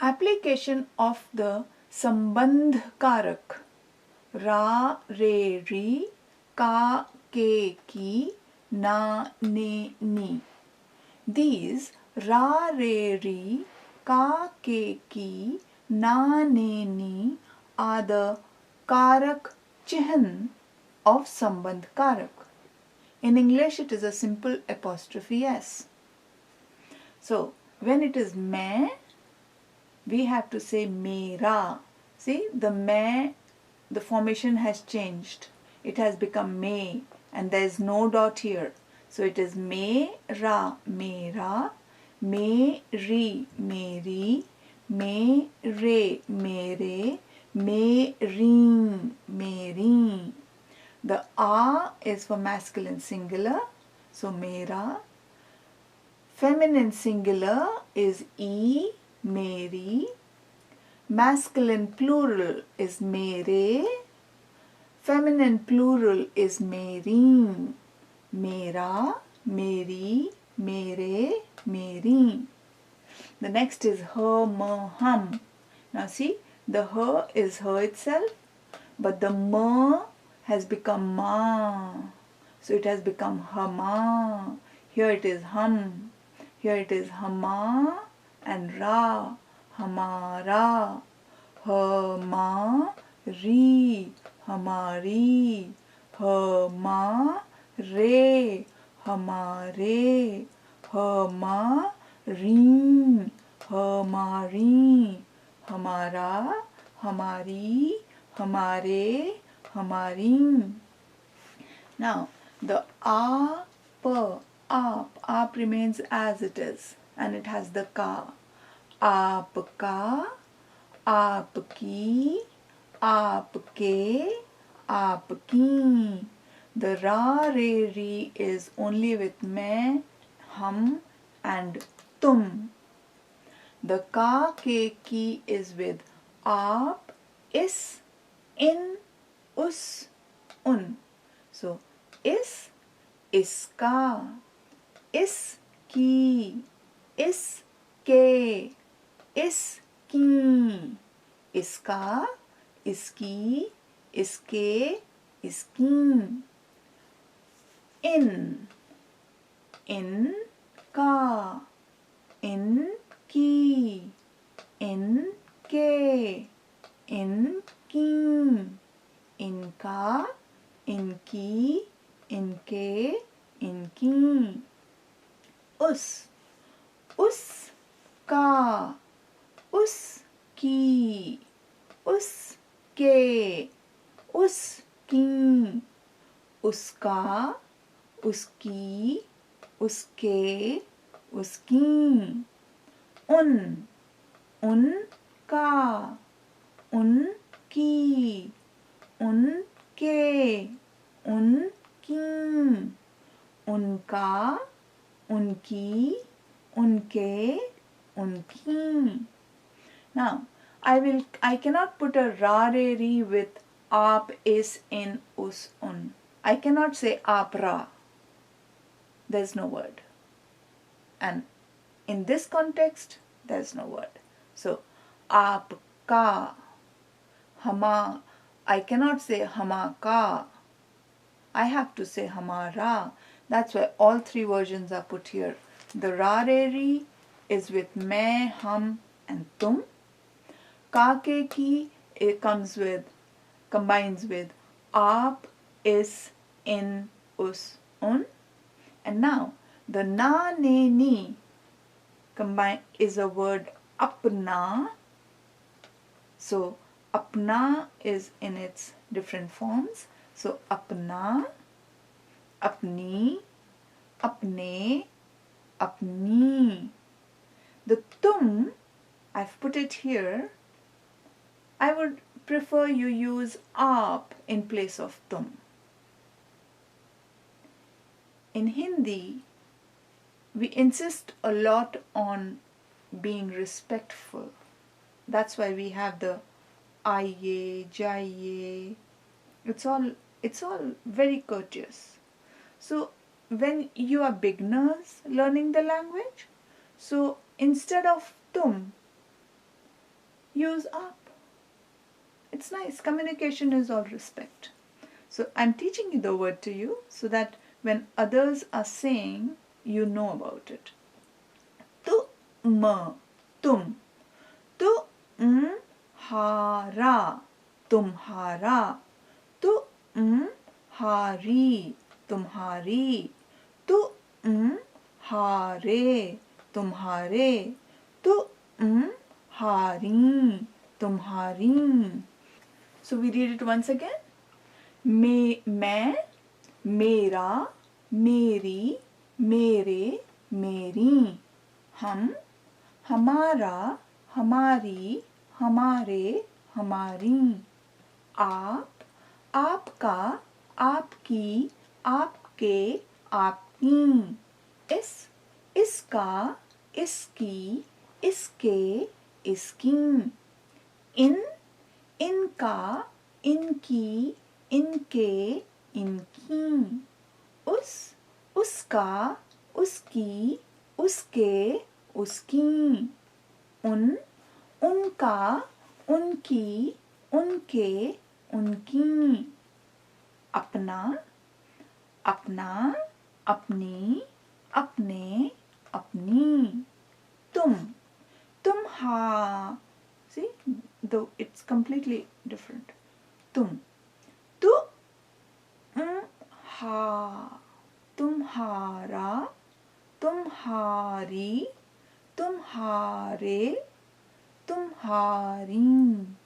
Application of the Sambandh Karak Ra, Re, Ri, Ka, Ke, Ki, Na, Ne, Ni. These Ra, Re, Ri, Ka, Ke, Ki, Na, Ne, Ni are the Karak Chihan of Sambandh Karak. In English it is a simple apostrophe S. So when it is main, we have to say mera. See, the formation has changed. It has become me, and there is no dot here. So it is mera, mera, meri, meri, mere, mere, merin, merin. The a is for masculine singular, so mera. Feminine singular is e, meri. Masculine plural is mere. Feminine plural is merin. Mera, meri, mere, merin. The next is her, ma, hum. Now see, the her is her itself, but the ma has become ma. So it has become hama. Here it is hum. Here it is hama and ra. Hamara. Hama, ri, hamari. Hama, re, hamare. Hama, rin, hamari. Hamara, hamari, hamare, hamarin. Now, the ap remains as it is, and it has the ka. Aapka, aapki, aapke, aapki. The ra, re, ri is only with main, hum and tum. The ka, ke, ki is with aap, is, in, us, un. So, is, iska, iski, iske, iski, iska, iski, iske, iskin. In, ka, ki, ke, kin. Inka, inki, inke, inki. Uska, uski, uske, uski. Uska, uski, uske, uski. Unka, unki, unke, unki. Unka, unki, unke, unki. Now, I cannot put a ra, re, ri with aap, is, in, us, un. I cannot say apra. There's no word. And in this context, there's no word. So, aapka, hama. I cannot say hamaka. I have to say hamara. That's why all three versions are put here. The ra, re, ri is with me, hum and tum. Ka, ke, ki, it combines with aap, is, in, us, un. And now the na, ne, ni is a word apna. So apna is in its different forms. So apna, apni, apne, apni. The tum, I've put it here. I would prefer you use aap in place of tum. In Hindi, we insist a lot on being respectful. That's why we have the aiye, jaiye. It's all very courteous. So when you are beginners learning the language, so instead of tum, use आप. It's nice. Communication is all respect. So I'm teaching you the word to you so that when others are saying, you know about it. तुम, तुम, तुम्हारा, तुम्हारा, तुम्हारी, तुम्हारी, तुम्हारे, तुम्हारे, तुम्हारी, तुम्हारी. So we read it once again. मैं, मेरा, मेरी, मेरे, मेरी. हम, हमारा, हमारी, हमारे, हमारी. आप, आपका, आपकी, आपके, आपकी. इसका, इसकी, इसके, इसकी. इनका, इनकी, इनके, इनकी. उसका, उसकी, उसके, उसकी. उनका, उनकी, उनके, उनकी. अपना, अपना, अपनी, अपने, अपनी. तुम्हा. See, though it's completely different. तुम्हारा, तुम्हारी, तुम्हारे, तुम्हारी.